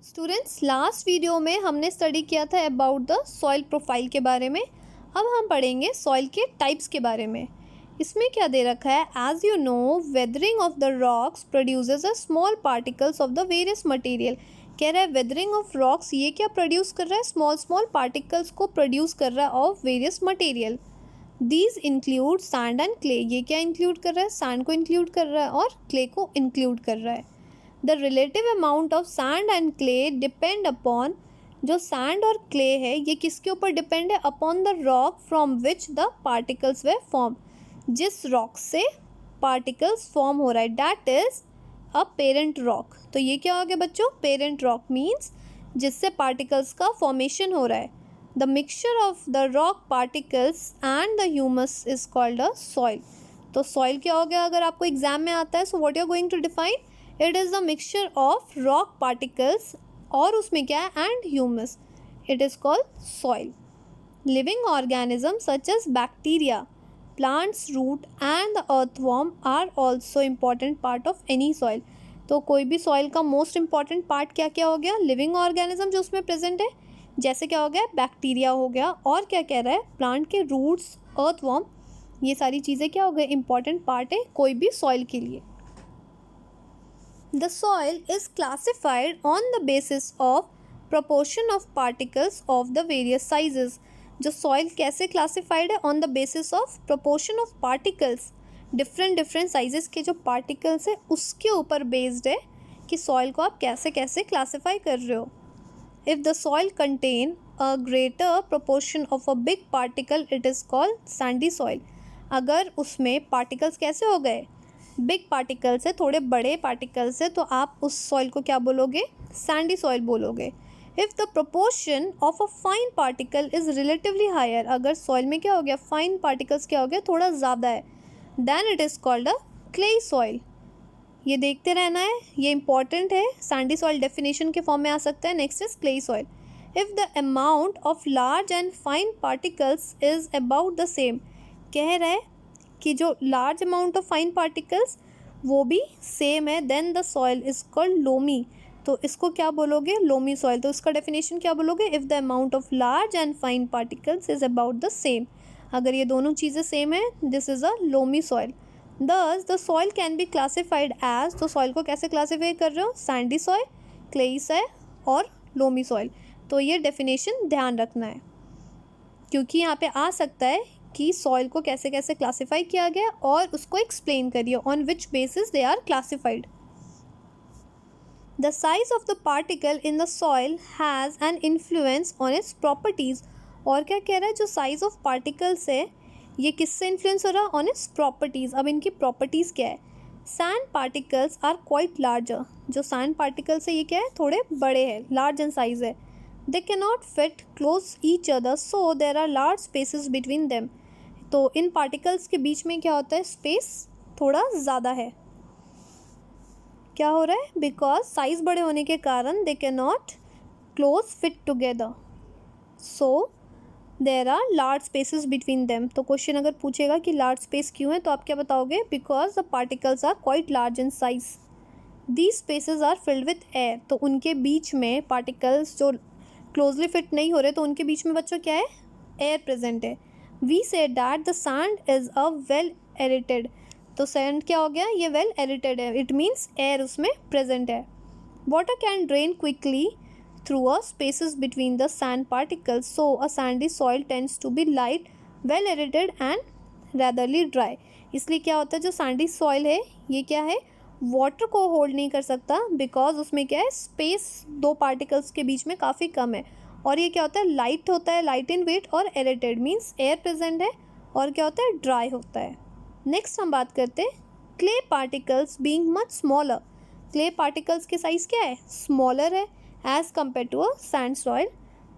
Students, last video में हमने study किया था अबाउट द सॉइल प्रोफाइल के बारे में। अब हम पढ़ेंगे सॉइल के टाइप्स के बारे में। इसमें क्या दे रखा है, as you know weathering of the rocks produces a small particles of the various material. कह रहा है वेदरिंग ऑफ रॉक्स ये क्या प्रोड्यूस कर रहा है, स्मॉल स्मॉल पार्टिकल्स को प्रोड्यूस कर रहा है of various material. These include sand and clay. ये क्या इंक्लूड कर रहा है, सैंड को इंक्लूड कर रहा है और क्ले को इंक्लूड कर रहा है। The relative amount of sand and clay depend upon, जो सैंड और क्ले है ये किसके ऊपर डिपेंड है, upon the rock from which the particles way form. जिस रॉक से पार्टिकल्स फॉर्म हो रहा है that is a parent rock. तो ये क्या हो गया बच्चों, पेरेंट रॉक मीन्स जिससे पार्टिकल्स का फॉर्मेशन हो रहा है। The mixture of the rock particles and the humus is called a soil. तो सॉइल क्या हो गया, अगर आपको एग्जाम में आता है, so what you are going to define, it is the mixture of rock particles और उसमें क्या है, and humus, it is called soil. Living organism such as bacteria, plants, root and the earthworm are also important part of any soil. तो कोई भी soil का most important part क्या क्या हो गया, लिविंग ऑर्गेनिज्म जो उसमें प्रेजेंट है, जैसे क्या हो गया, बैक्टीरिया हो गया, और क्या कह रहा है, प्लांट के रूट्स, अर्थवॉर्म, ये सारी चीज़ें क्या हो गए, इंपॉर्टेंट पार्ट है कोई भी सॉइल के लिए। The soil is classified on the basis of proportion of particles of the various sizes. जो soil कैसे classified है, on the basis of proportion of particles, different sizes के जो particles है उसके ऊपर based है कि soil को आप कैसे कैसे classify कर रहे हो। If the soil contain a greater proportion of a big particle, it is called sandy soil. अगर उसमें particles कैसे हो गए, बिग पार्टिकल्स है, थोड़े बड़े पार्टिकल्स है, तो आप उस सॉइल को क्या बोलोगे, सैंडी सॉइल बोलोगे। If the proportion of a fine particle is relatively higher, अगर सॉइल में क्या हो गया, फाइन पार्टिकल्स क्या हो गया, थोड़ा ज़्यादा है, then it is called a clayey soil. ये देखते रहना है, ये इंपॉर्टेंट है। सैंडी सॉइल डेफिनेशन के फॉर्म में आ सकता है। Next is clayey soil. If the amount of large and fine particles is about the same, कह रहा है कि जो large amount of fine particles वो भी सेम है, then the soil is called loamy. तो इसको क्या बोलोगे, लोमी सॉइल। तो इसका डेफिनेशन क्या बोलोगे, if the amount of large and fine particles is about the same, अगर ये दोनों चीज़ें सेम है, this is a loamy soil. Thus the soil can be classified as, तो सॉइल को कैसे क्लासीफाई कर रहे हो, सैंडी सॉइल, क्लेई सॉइल और लोमी सॉइल। तो ये डेफिनेशन ध्यान रखना है, क्योंकि यहाँ पे आ सकता है कि सॉइल को कैसे कैसे क्लासिफाई किया गया और उसको एक्सप्लेन करिए on which basis they are classified. The size of the particle in the soil has an influence on its properties. और क्या कह रहा है, जो साइज ऑफ पार्टिकल्स है ये किससे इन्फ्लुएंस हो रहा है, ऑन इट्स प्रॉपर्टीज़। अब इनकी प्रॉपर्टीज़ क्या है, sand particles are quite larger, जो सैंड पार्टिकल्स है ये क्या है, थोड़े बड़े हैं, लार्ज इन साइज है। They cannot fit close each other, so there are large spaces between them. तो इन पार्टिकल्स के बीच में क्या होता है, स्पेस थोड़ा ज़्यादा है। क्या हो रहा है, बिकॉज साइज़ बड़े होने के कारण they cannot close fit together, so there are large spaces between them. तो क्वेश्चन अगर पूछेगा कि लार्ज स्पेस क्यों है, तो आप क्या बताओगे, because the particles are quite large in size. These spaces are filled with air, तो उनके बीच में पार्टिकल्स जो क्लोजली फिट नहीं हो रहे, तो उनके बीच में बच्चों क्या है, एयर प्रेजेंट है। We say that the sand is a well aerated, तो सैंड क्या हो गया, ये वेल एरिटेड है, इट मीन्स एयर उसमें प्रेजेंट है। Water can drain quickly through a spaces between the sand particles, so a sandy soil tends to be light, well aerated and ratherly dry. इसलिए क्या होता है, जो सैंडी सॉइल है ये क्या है, वाटर को होल्ड नहीं कर सकता, बिकॉज उसमें क्या है, स्पेस दो पार्टिकल्स के बीच में काफ़ी कम है। और ये क्या होता है, लाइट होता है, लाइट इन वेट, और एरिटेड मीन्स एयर प्रेजेंट है, और क्या होता है, ड्राई होता है। नेक्स्ट हम बात करते हैं clay particles being much smaller. Clay particles के साइज क्या है, स्मॉलर है as compare to a sand soil.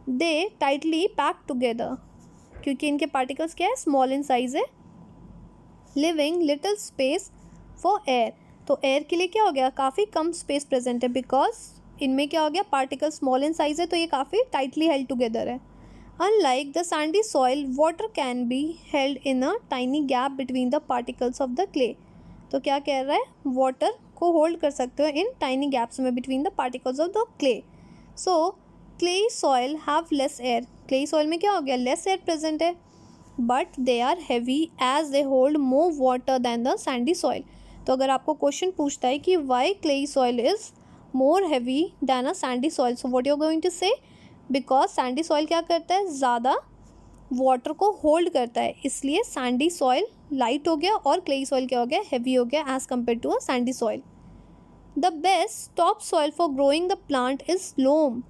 They tightly pack together, क्योंकि इनके पार्टिकल्स क्या है, स्मॉल इन साइज है। Living little space for air, तो एयर के लिए क्या हो गया, काफ़ी कम स्पेस प्रेजेंट है, बिकॉज इनमें क्या हो गया, पार्टिकल स्मॉल इन साइज है, तो ये काफ़ी टाइटली हेल्ड टुगेदर है। Unlike the sandy soil, water can be held in a tiny gap between the particles of the clay. तो क्या कह रहा है, वाटर को होल्ड कर सकते हो इन टाइनी गैप्स में between the particles of the clay. So clayey soil have less air, clayey soil में क्या हो गया, लेस एयर प्रेजेंट है, but they are heavy as they hold more water than the sandy soil. तो अगर आपको question पूछता है कि why clayey soil is more heavy than a sandy soil, so what you are going to say, because sandy soil क्या करता है, ज़्यादा वाटर को होल्ड करता है, इसलिए सैंडी सॉइल लाइट हो गया और क्लेई सॉइल क्या हो गया, हैवी हो गया as compare to a sandy soil. The best top soil for growing the plant is loam,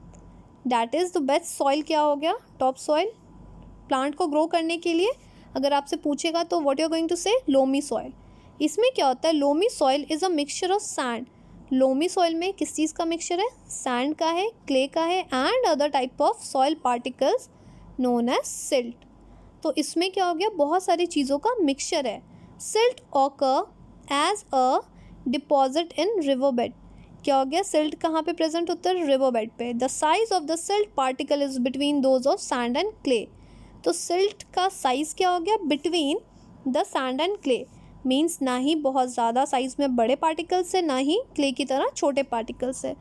that is the best soil क्या हो गया, टॉप सॉइल प्लांट को ग्रो करने के लिए। अगर आपसे पूछेगा तो what you are going to say, loamy soil. इसमें क्या होता है, loamy soil is a mixture of sand, loamy soil में किस चीज़ का मिक्सचर है, सैंड का है, क्ले का है and other type of soil particles known as silt. तो इसमें क्या हो गया, बहुत सारी चीज़ों का मिक्सचर है। Silt occur as a deposit in river bed, क्या हो गया, सिल्ट कहाँ पे प्रेजेंट होता है, रिवर बेड पे। The size of the silt particle is between those of sand and clay, तो सिल्ट का साइज़ क्या हो गया, between the sand and clay, means ना ही बहुत ज़्यादा साइज़ में बड़े पार्टिकल्स है, ना ही क्ले की तरह छोटे पार्टिकल्स है।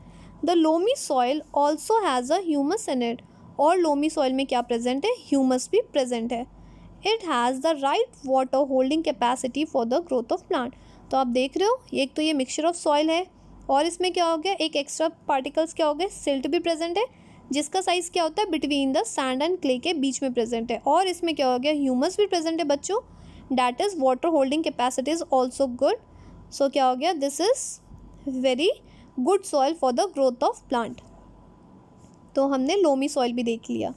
The loamy soil also has a humus in it, और लोमी सॉइल में क्या प्रेजेंट है, ह्यूमस भी प्रेजेंट है। It has the right water holding capacity for the growth of plant. तो आप देख रहे हो, एक तो ये मिक्सचर ऑफ सॉइल है और इसमें क्या हो गया, एक एक्स्ट्रा पार्टिकल्स क्या हो गए, सिल्ट भी प्रेजेंट है, जिसका साइज़ क्या होता है, between the sand and clay के बीच में प्रेजेंट है। और इसमें क्या हो गया, ह्यूमस भी प्रेजेंट है बच्चों, that is water holding capacity is also good. So क्या हो गया, this is very good soil for the growth of plant. तो हमने लोमी सॉइल भी देख लिया।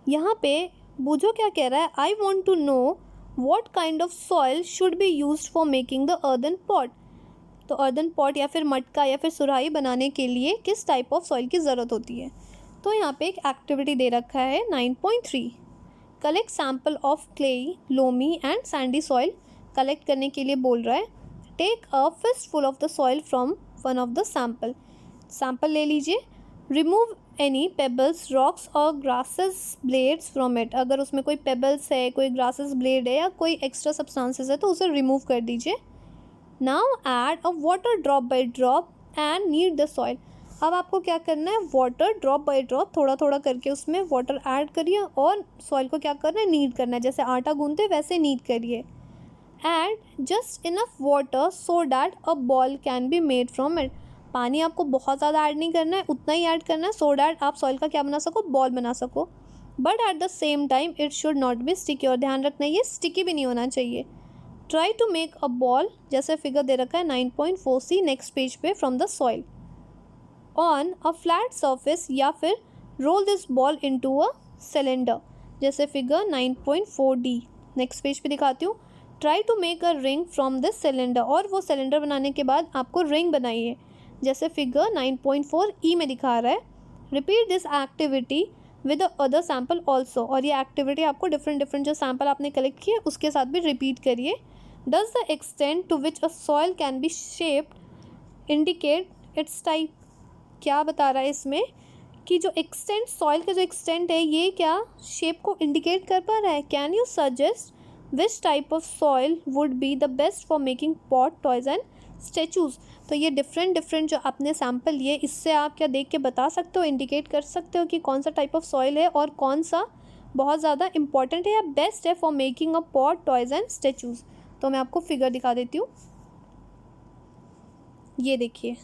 यहाँ पे बूझो क्या कह रहा है, I want to know what kind of soil should be use for making the earthen pot. तो अर्दन पॉट या फिर मटका या फिर सुराही बनाने के लिए किस टाइप ऑफ सॉइल की ज़रूरत होती है। तो यहाँ पे एक एक्टिविटी दे रखा है 9.3, collect sample of clayey, loamy and sandy soil. Collect करने के लिए बोल रहा है, take a fistful of the soil from one of the sample, sample ले लीजिए। रिमूव एनी पेबल्स, रॉक्स और ग्रासेस ब्लेड्स फ्रॉम इट, अगर उसमें कोई पेबल्स है, कोई ग्रासेस ब्लेड है या कोई एक्स्ट्रा सब्सटेंसेस है तो उसे रिमूव कर दीजिए। Now add a water drop by drop and need the soil. अब आपको क्या करना है, वाटर ड्रॉप बाई ड्रॉप थोड़ा थोड़ा करके उसमें वाटर ऐड करिए और सॉइल को क्या करना है, नीड करना है, जैसे आटा गूंथते वैसे नीड करिए। Add just enough water so that a ball can be made from it, पानी आपको बहुत ज़्यादा ऐड नहीं करना है, उतना ही ऐड करना है सो डैट आप सॉइल का क्या बना सको, बॉल बना सको। But at the same time it should not be sticky, और ध्यान रखना ये स्टिकी भी नहीं होना चाहिए। Try to make a ball, जैसे फिगर दे रखा है 9.4c नेक्स्ट पेज पे, from the soil on a flat surface, या फिर roll this ball into a cylinder, जैसे फिगर 9.4d नेक्स्ट पेज पे दिखाती हूँ। Try to make a ring from this cylinder, और वो सिलेंडर बनाने के बाद आपको रिंग बनाइए, जैसे फिगर 9.4e में दिखा रहा है। Repeat this activity with other sample also, और ये एक्टिविटी आपको डिफरेंट जो सैम्पल आपने कलेक्ट किए उसके साथ भी रिपीट करिए। Does the extent to which a soil can be shaped indicate its type, क्या बता रहा है इसमें कि जो एक्सटेंट, सॉइल का जो एक्सटेंट है ये क्या शेप को इंडिकेट कर पा रहा है। Can you suggest which type of soil would be the best for making pot, toys and statues. तो ये डिफरेंट जो आपने सैम्पल लिए, इससे आप क्या देख के बता सकते हो, इंडिकेट कर सकते हो कि कौन सा टाइप ऑफ सॉइल है और कौन सा बहुत ज़्यादा इंपॉर्टेंट है या बेस्ट है for making a pot, toys and statues. तो मैं आपको फिगर दिखा देती हूँ, ये देखिए,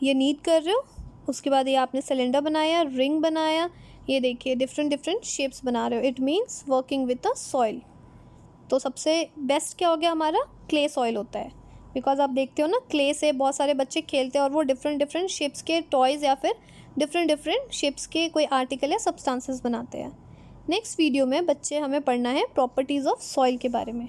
ये नीड कर रहे हो, उसके बाद ये आपने सिलेंडर बनाया, रिंग बनाया, ये देखिए डिफरेंट शेप्स बना रहे हो, it means working with a soil. तो सबसे बेस्ट क्या हो गया हमारा, क्ले सॉइल होता है, बिकॉज आप देखते हो ना क्ले से बहुत सारे बच्चे खेलते हैं और वो डिफरेंट शेप्स के टॉयज़ या फिर डिफरेंट शेप्स के कोई आर्टिकल या सब्सटेंसेस बनाते हैं। नेक्स्ट वीडियो में बच्चे हमें पढ़ना है प्रॉपर्टीज़ ऑफ सॉइल के बारे में।